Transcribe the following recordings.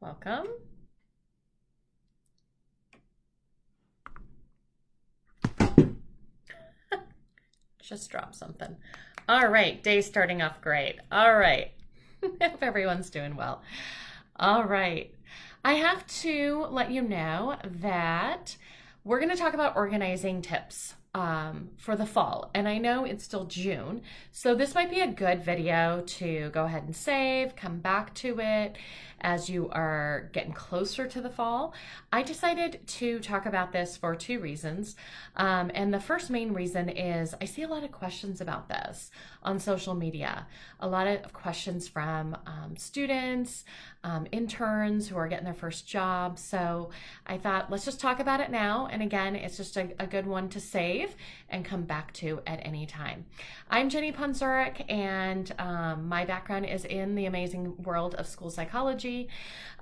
Welcome. Just dropped something. All right, day starting off great. All right. Hope everyone's doing well. All right. I have to let you know that we're going to talk about organizing tips for the fall. And I know it's still June, so this might be a good video to go ahead and save, come back to it as you are getting closer to the fall. I decided to talk about this for two reasons. And the first main reason is I see a lot of questions about this on social media, a lot of questions from students, interns who are getting their first job. So I thought, let's just talk about it now. And again, it's just a good one to save and come back to at any time. I'm Jenny Ponzuric, and my background is in the amazing world of school psychology.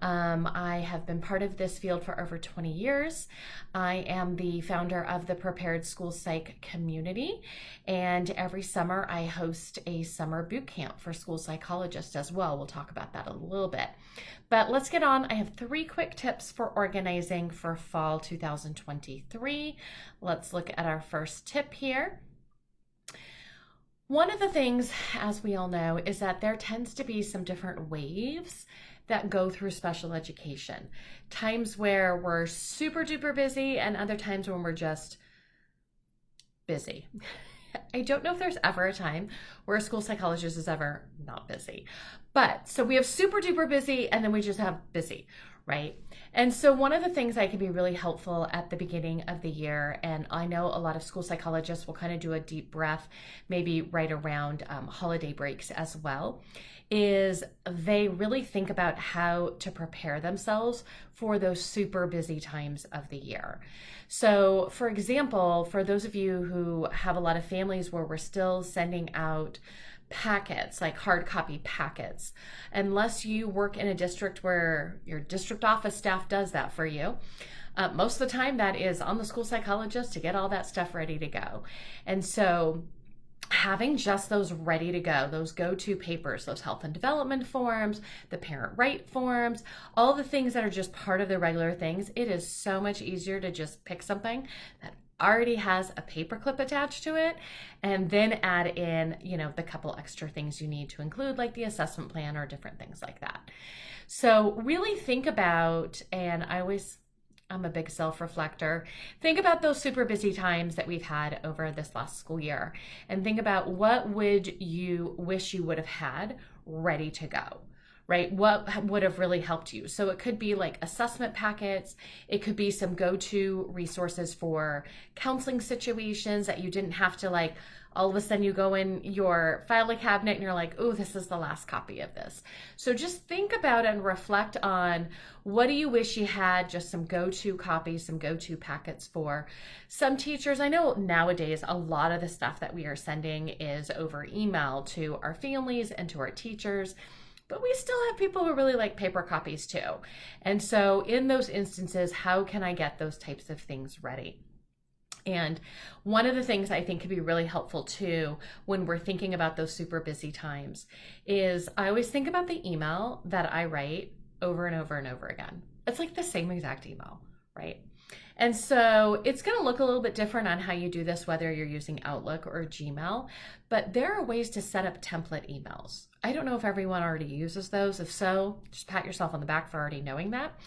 I have been part of this field for over 20 years. I am the founder of the Prepared School Psych community, and every summer I host a summer boot camp for school psychologists as well. We'll talk about that a little bit. But let's get on. I have 3 quick tips for organizing for fall 2023. Let's look at our first tip here. One of the things, as we all know, is that there tends to be some different waves that go through special education. Times where we're super duper busy and other times when we're just busy. I don't know if there's ever a time where a school psychologist is ever not busy. But so we have super duper busy and then we just have busy, right? And so one of the things that can be really helpful at the beginning of the year, and I know a lot of school psychologists will kind of do a deep breath, maybe right around holiday breaks as well, is they really think about how to prepare themselves for those super busy times of the year. So for example, for those of you who have a lot of families where we're still sending out packets, like hard copy packets, unless you work in a district where your district office staff does that for you, most of the time that is on the school psychologist to get all that stuff ready to go. And so having just those ready to go, those go-to papers, those health and development forms, the parent right forms, all the things that are just part of the regular things, it is so much easier to just pick something that already has a paper clip attached to it and then add in, the couple extra things you need to include, like the assessment plan or different things like that. So really think about, and I'm a big self-reflector. Think about those super busy times that we've had over this last school year and think about what would you wish you would have had ready to go, right? What would have really helped you? So it could be like assessment packets. It could be some go-to resources for counseling situations that you didn't have to all of a sudden you go in your filing cabinet and you're like, oh, this is the last copy of this. So just think about and reflect on what do you wish you had, just some go-to copies, some go-to packets for some teachers. I know nowadays a lot of the stuff that we are sending is over email to our families and to our teachers, but we still have people who really like paper copies too. And so in those instances, how can I get those types of things ready? And one of the things I think could be really helpful too when we're thinking about those super busy times is I always think about the email that I write over and over and over again. It's like the same exact email, right? And so it's going to look a little bit different on how you do this, whether you're using Outlook or Gmail, but there are ways to set up template emails. I don't know if everyone already uses those. If so, just pat yourself on the back for already knowing that.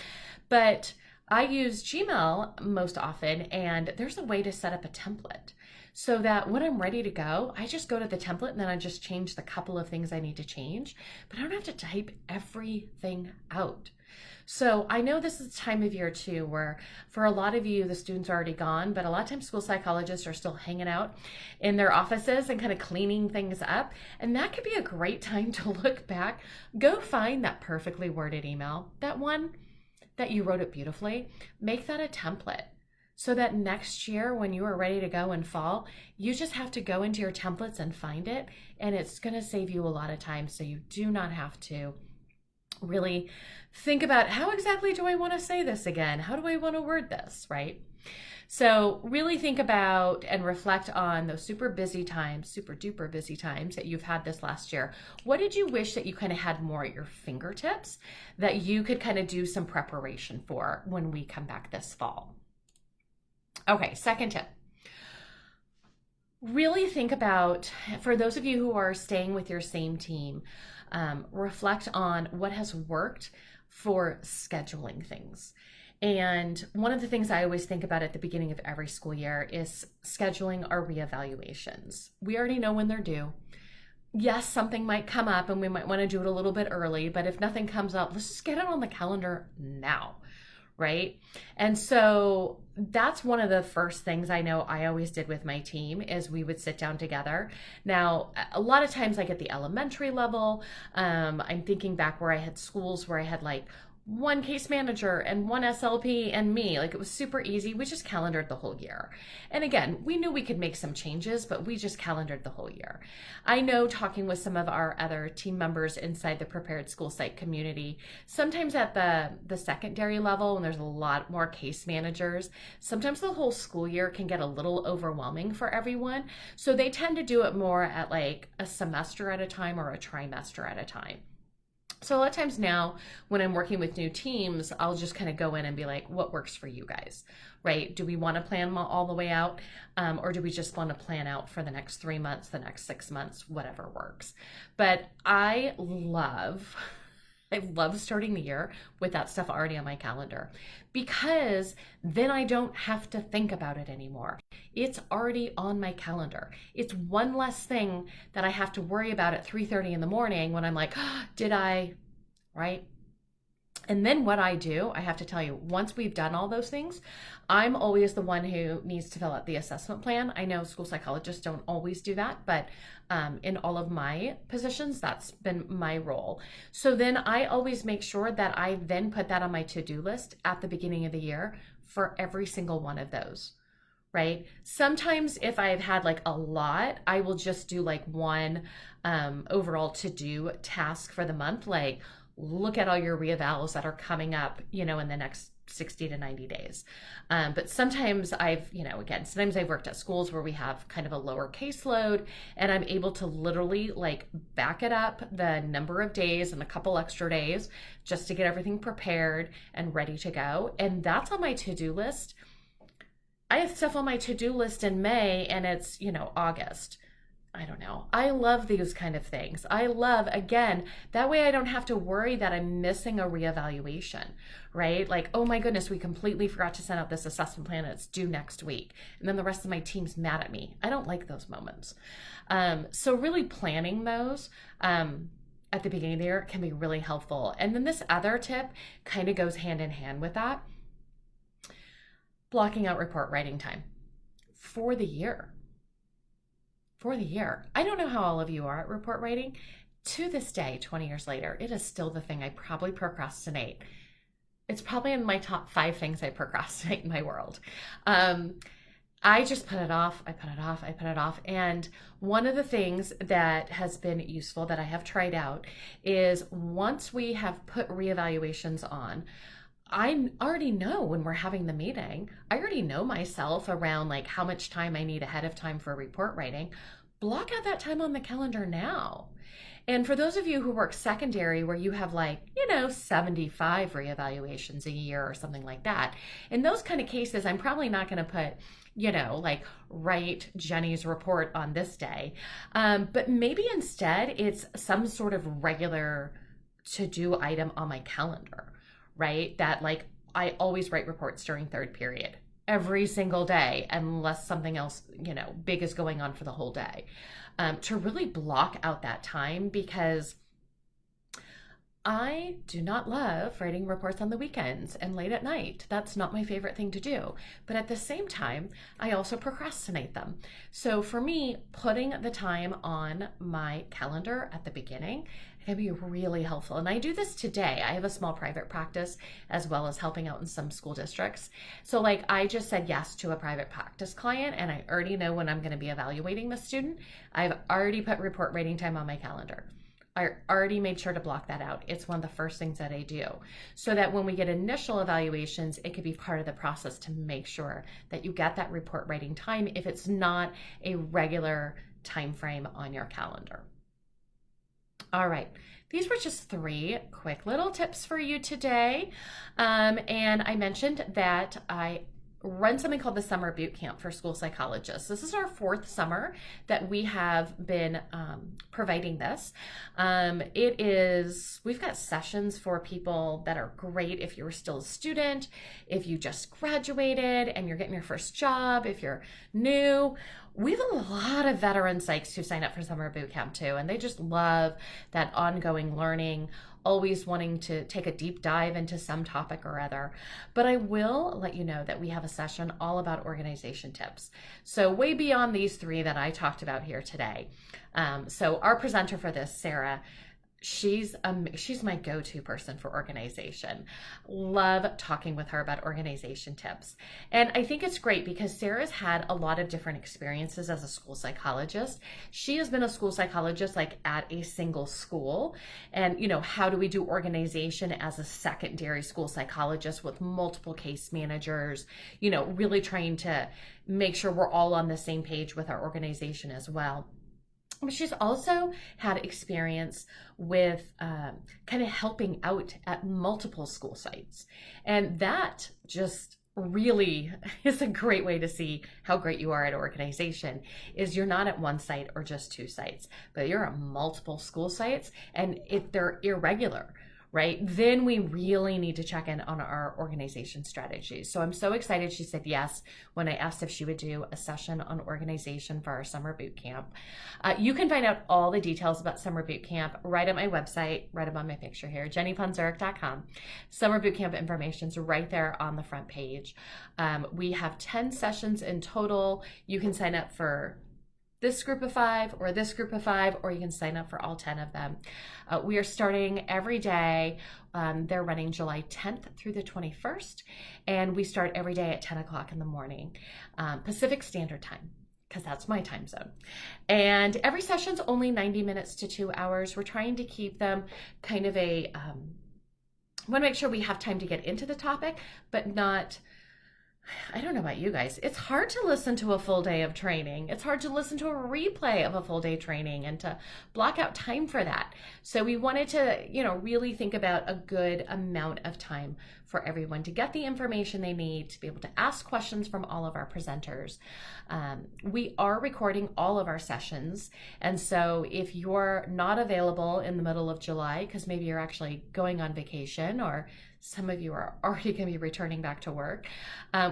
But I use Gmail most often, and there's a way to set up a template so that when I'm ready to go, I just go to the template and then I just change the couple of things I need to change, but I don't have to type everything out. So I know this is the time of year too, where for a lot of you, the students are already gone, but a lot of times school psychologists are still hanging out in their offices and kind of cleaning things up. And that could be a great time to look back, go find that perfectly worded email, that one that you wrote it beautifully, make that a template so that next year when you are ready to go in fall, you just have to go into your templates and find it, and it's going to save you a lot of time so you do not have to Really think about, how exactly do I want to say this again? How do I want to word this, right? So really think about and reflect on those super busy times, super duper busy times that you've had this last year. What did you wish that you kind of had more at your fingertips that you could kind of do some preparation for when we come back this fall? Okay, second tip. Really think about, for those of you who are staying with your same team, reflect on what has worked for scheduling things. And one of the things I always think about at the beginning of every school year is scheduling our reevaluations. We already know when they're due. Yes, something might come up and we might want to do it a little bit early, but if nothing comes up, let's just get it on the calendar now, right? And so that's one of the first things I know I always did with my team is we would sit down together. Now, a lot of times like at the elementary level, I'm thinking back where I had schools where I had like one case manager and one SLP and me. Like it was super easy. We just calendared the whole year. And again, we knew we could make some changes, but we just calendared the whole year. I know talking with some of our other team members inside the prepared school site community, sometimes at the secondary level, when there's a lot more case managers, sometimes the whole school year can get a little overwhelming for everyone. So they tend to do it more at like a semester at a time or a trimester at a time. So a lot of times now when I'm working with new teams, I'll just kind of go in and be like, what works for you guys, right? Do we want to plan all the way out? Or do we just want to plan out for the next 3 months, the next 6 months, whatever works? But I love starting the year with that stuff already on my calendar because then I don't have to think about it anymore. It's already on my calendar. It's one less thing that I have to worry about at 3:30 in the morning when I'm like, oh, did I, right? And then what I do, I have to tell you, once we've done all those things, I'm always the one who needs to fill out the assessment plan. I know school psychologists don't always do that, but in all of my positions, that's been my role. So then I always make sure that I then put that on my to-do list at the beginning of the year for every single one of those, right? Sometimes if I've had like a lot, I will just do like one overall to-do task for the month, like look at all your reevals that are coming up, in the next 60 to 90 days. But sometimes sometimes I've worked at schools where we have kind of a lower caseload and I'm able to literally like back it up the number of days and a couple extra days just to get everything prepared and ready to go. And that's on my to-do list. I have stuff on my to-do list in May and it's, August. I don't know. I love these kind of things. I love, again, that way I don't have to worry that I'm missing a reevaluation, right? Like, oh my goodness, we completely forgot to send out this assessment plan. It's due next week. And then the rest of my team's mad at me. I don't like those moments. So really planning those at the beginning of the year can be really helpful. And then this other tip kind of goes hand in hand with that. Blocking out report writing time for the year. I don't know how all of you are at report writing. To this day, 20 years later, it is still the thing I probably procrastinate. It's probably in my top 5 things I procrastinate in my world. I just put it off. I put it off. And one of the things that has been useful that I have tried out is once we have put reevaluations on, I already know when we're having the meeting, I already know myself around like how much time I need ahead of time for report writing. Block out that time on the calendar now. And for those of you who work secondary where you have 75 reevaluations a year or something like that, in those kind of cases, I'm probably not going to put, write Jenny's report on this day. But maybe instead it's some sort of regular to-do item on my calendar. Right? That I always write reports during third period every single day, unless something else, big is going on for the whole day, to really block out that time because I do not love writing reports on the weekends and late at night. That's not my favorite thing to do. But at the same time, I also procrastinate them. So for me, putting the time on my calendar at the beginning can be really helpful. And I do this today. I have a small private practice as well as helping out in some school districts. So I just said yes to a private practice client and I already know when I'm going to be evaluating the student. I've already put report writing time on my calendar. I already made sure to block that out. It's one of the first things that I do, so that when we get initial evaluations, it could be part of the process to make sure that you get that report writing time if it's not a regular time frame on your calendar. All right. These were just 3 quick little tips for you today. And I mentioned that I run something called the Summer Boot Camp for school psychologists. This is our 4th summer that we have been providing this. We've got sessions for people that are great if you're still a student, if you just graduated and you're getting your first job, if you're new. We have a lot of veteran psychs who sign up for Summer Boot Camp too, and they just love that ongoing learning, always wanting to take a deep dive into some topic or other. But I will let you know that we have a session all about organization tips. So way beyond these 3 that I talked about here today. So our presenter for this, Sarah, she's my go-to person for organization. Love talking with her about organization tips. And I think it's great because Sarah's had a lot of different experiences as a school psychologist. She has been a school psychologist like at a single school. And, how do we do organization as a secondary school psychologist with multiple case managers, really trying to make sure we're all on the same page with our organization as well. But she's also had experience with kind of helping out at multiple school sites. And that just really is a great way to see how great you are at organization, is you're not at one site or just 2 sites, but you're at multiple school sites, and if they're irregular, right? Then we really need to check in on our organization strategies. So I'm so excited she said yes when I asked if she would do a session on organization for our summer boot camp. You can find out all the details about summer boot camp right at my website, right above my picture here, jennyponzuric.com. Summer boot camp information is right there on the front page. We have 10 sessions in total. You can sign up for this group of 5 or this group of 5, or you can sign up for all 10 of them. We are starting every day. They're running July 10th through the 21st, and we start every day at 10 o'clock in the morning, Pacific Standard Time, because that's my time zone. And every session's only 90 minutes to 2 hours. We're trying to keep them kind of want to make sure we have time to get into the topic, but not, I don't know about you guys. It's hard to listen to a full day of training. It's hard to listen to a replay of a full day training and to block out time for that. So we wanted to, really think about a good amount of time for everyone to get the information they need, to be able to ask questions from all of our presenters. We are recording all of our sessions. And so if you're not available in the middle of July, because maybe you're actually going on vacation, or some of you are already going to be returning back to work,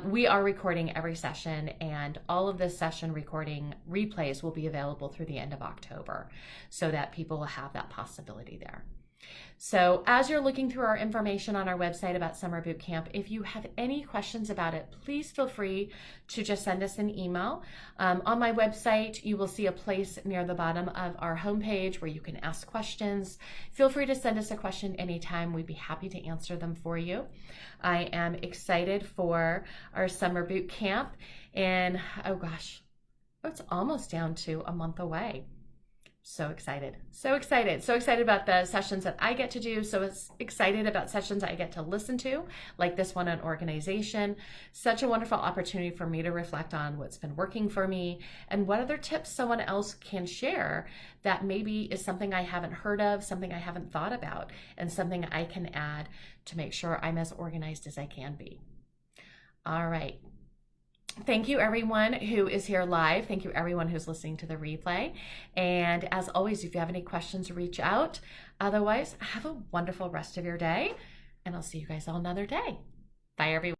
we are recording every session, and all of this session recording replays will be available through the end of October, so that people will have that possibility there. So as you're looking through our information on our website about Summer Boot Camp, if you have any questions about it, please feel free to just send us an email. On my website, you will see a place near the bottom of our homepage where you can ask questions. Feel free to send us a question anytime. We'd be happy to answer them for you. I am excited for our Summer Boot Camp, and oh gosh, it's almost down to a month away. So excited about the sessions that I get to do. So excited about sessions I get to listen to, like this one on organization. Such a wonderful opportunity for me to reflect on what's been working for me and what other tips someone else can share that maybe is something I haven't heard of, something I haven't thought about, and something I can add to make sure I'm as organized as I can be. All right. Thank you, everyone who is here live. Thank you, everyone who's listening to the replay. And as always, if you have any questions, reach out. Otherwise, have a wonderful rest of your day, and I'll see you guys all another day. Bye, everyone.